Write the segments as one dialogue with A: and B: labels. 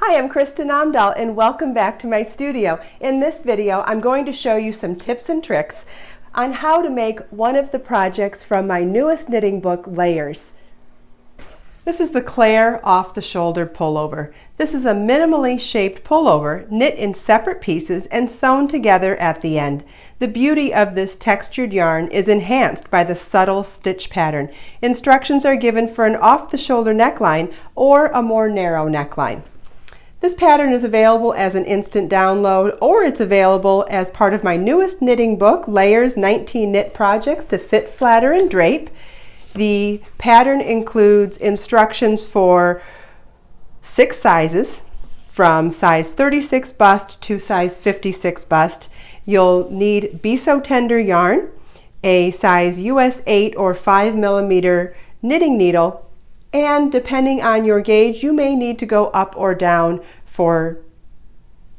A: Hi, I'm Kristin Omdahl and welcome back to my studio. In this video, I'm going to show you some tips and tricks on how to make one of the projects from my newest knitting book, Layers. This is the Claire off-the-shoulder pullover. This is a minimally shaped pullover knit in separate pieces and sewn together at the end. The beauty of this textured yarn is enhanced by the subtle stitch pattern. Instructions are given for an off-the-shoulder neckline or a more narrow neckline. This pattern is available as an instant download, or it's available as part of my newest knitting book, Layers 19 Knit Projects to Fit, Flatter, and Drape. The pattern includes instructions for 6 sizes, from size 36 bust to size 56 bust. You'll need Be So Tender yarn, a size US 8 or 5 millimeter knitting needle, and depending on your gauge, you may need to go up or down for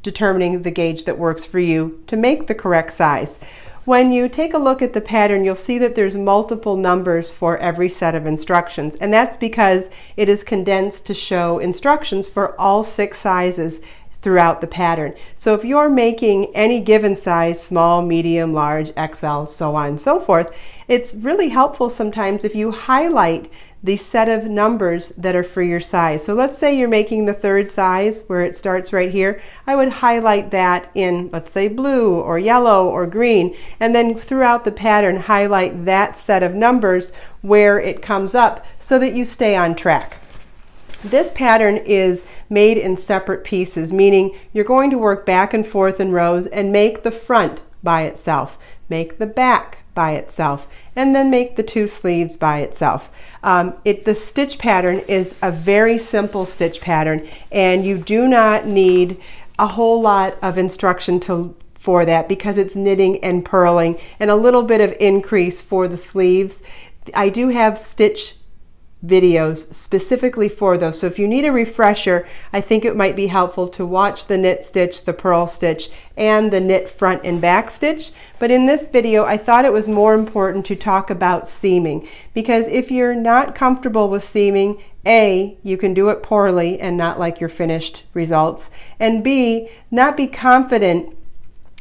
A: determining the gauge that works for you to make the correct size. When you take a look at the pattern, you'll see that there's multiple numbers for every set of instructions, and that's because it is condensed to show instructions for all 6 sizes throughout the pattern. So if you're making any given size, small, medium, large, XL, so on and so forth, it's really helpful sometimes if you highlight the set of numbers that are for your size. So let's say you're making the 3rd size where it starts right here. I would highlight that in, let's say, blue or yellow or green, and then throughout the pattern highlight that set of numbers where it comes up so that you stay on track. This pattern is made in separate pieces, meaning you're going to work back and forth in rows and make the front by itself, make the back by itself, and then make the 2 sleeves by itself. The stitch pattern is a very simple stitch pattern, and you do not need a whole lot of instruction for that because it's knitting and purling and a little bit of increase for the sleeves. I do have stitch videos specifically for those, so if you need a refresher, I think it might be helpful to watch the knit stitch, the purl stitch, and the knit front and back stitch. But in this video, I thought it was more important to talk about seaming, because if you're not comfortable with seaming, A, you can do it poorly and not like your finished results, and B, not be confident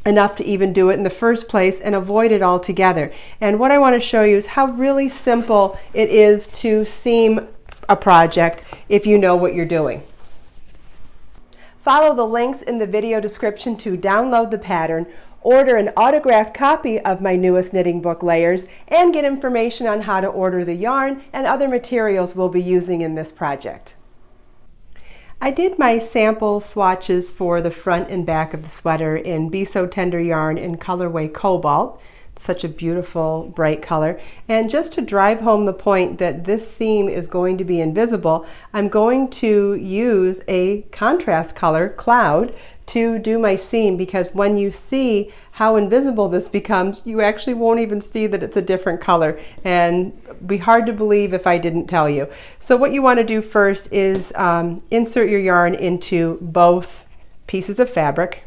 A: enough to even do it in the first place and avoid it altogether. And what I want to show you is how really simple it is to seam a project if you know what you're doing. Follow the links in the video description to download the pattern, order an autographed copy of my newest knitting book, Layers, and get information on how to order the yarn and other materials we'll be using in this project. I did my sample swatches for the front and back of the sweater in Be So Tender yarn in colorway Cobalt. It's such a beautiful bright color. And just to drive home the point that this seam is going to be invisible, I'm going to use a contrast color, Cloud, to do my seam, because when you see how invisible this becomes, you actually won't even see that it's a different color, and it'd be hard to believe if I didn't tell you. So what you want to do first is insert your yarn into both pieces of fabric.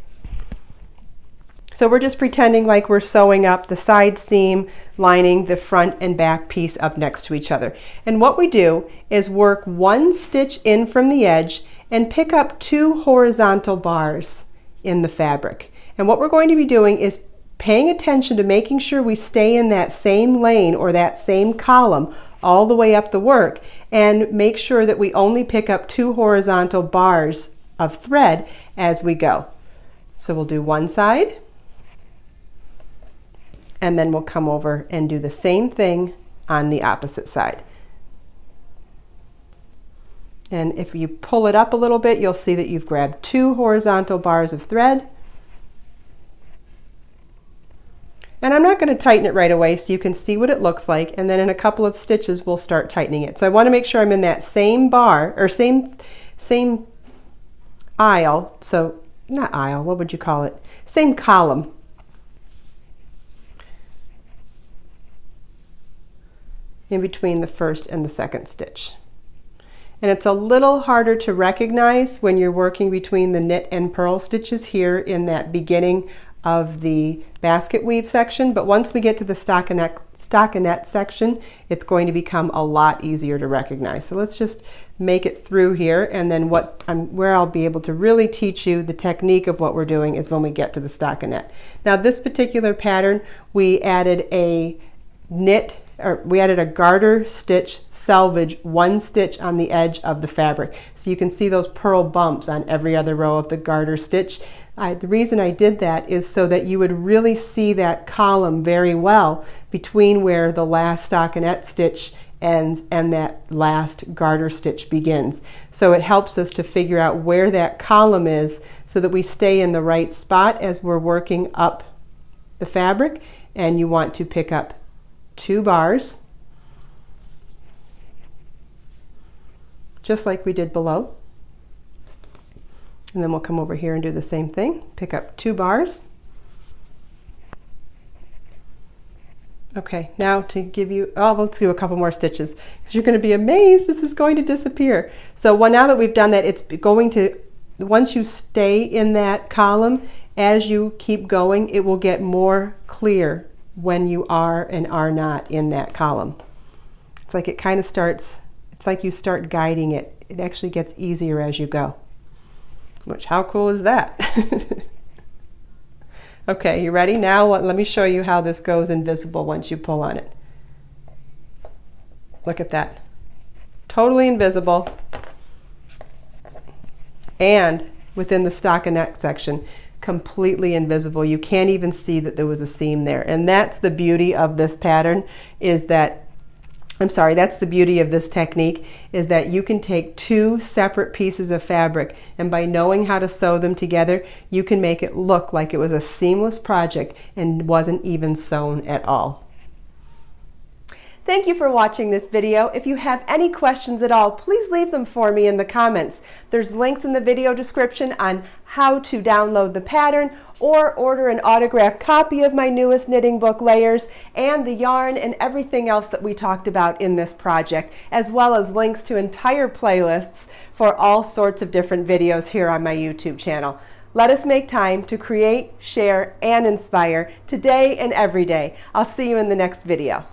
A: So we're just pretending like we're sewing up the side seam lining the front and back piece up next to each other. And what we do is work 1 stitch in from the edge and pick up 2 horizontal bars in the fabric. And what we're going to be doing is paying attention to making sure we stay in that same lane or that same column all the way up the work, and make sure that we only pick up 2 horizontal bars of thread as we go. So we'll do one side, and then we'll come over and do the same thing on the opposite side. And if you pull it up a little bit, you'll see that you've grabbed 2 horizontal bars of thread. And I'm not going to tighten it right away so you can see what it looks like, and then in a couple of stitches we'll start tightening it. So I want to make sure I'm in that same bar, or same aisle, so not aisle, what would you call it? Same column. In between the first and the second stitch. And it's a little harder to recognize when you're working between the knit and purl stitches here in that beginning of the basket weave section, but once we get to the stockinette section, it's going to become a lot easier to recognize. So let's just make it through here, and then where I'll be able to really teach you the technique of what we're doing is when we get to the stockinette. Now this particular pattern, we added a garter stitch selvage 1 stitch on the edge of the fabric. So you can see those purl bumps on every other row of the garter stitch. The reason I did that is so that you would really see that column very well between where the last stockinette stitch ends and that last garter stitch begins. So it helps us to figure out where that column is so that we stay in the right spot as we're working up the fabric. And you want to pick up 2 bars, just like we did below. And then we'll come over here and do the same thing. Pick up 2 bars. Okay, now to give you, let's do a couple more stitches because you're going to be amazed this is going to disappear. So now that we've done that, it's going to, once you stay in that column, as you keep going, it will get more clear when you are and are not in that column. It's like it kind of starts, it's like you start guiding it. It actually gets easier as you go. Which, how cool is that? Okay, you ready? Now let me show you how this goes invisible once you pull on it. Look at that. Totally invisible. And within the stockinette section, completely invisible. You can't even see that there was a seam there. And that's the beauty of this pattern, is that, that's the beauty of this technique, is that you can take 2 separate pieces of fabric, and by knowing how to sew them together, you can make it look like it was a seamless project and wasn't even sewn at all. Thank you for watching this video. If you have any questions at all, please leave them for me in the comments. There's links in the video description on how to download the pattern or order an autographed copy of my newest knitting book, Layers, and the yarn and everything else that we talked about in this project, as well as links to entire playlists for all sorts of different videos here on my YouTube channel. Let us make time to create, share, and inspire today and every day. I'll see you in the next video.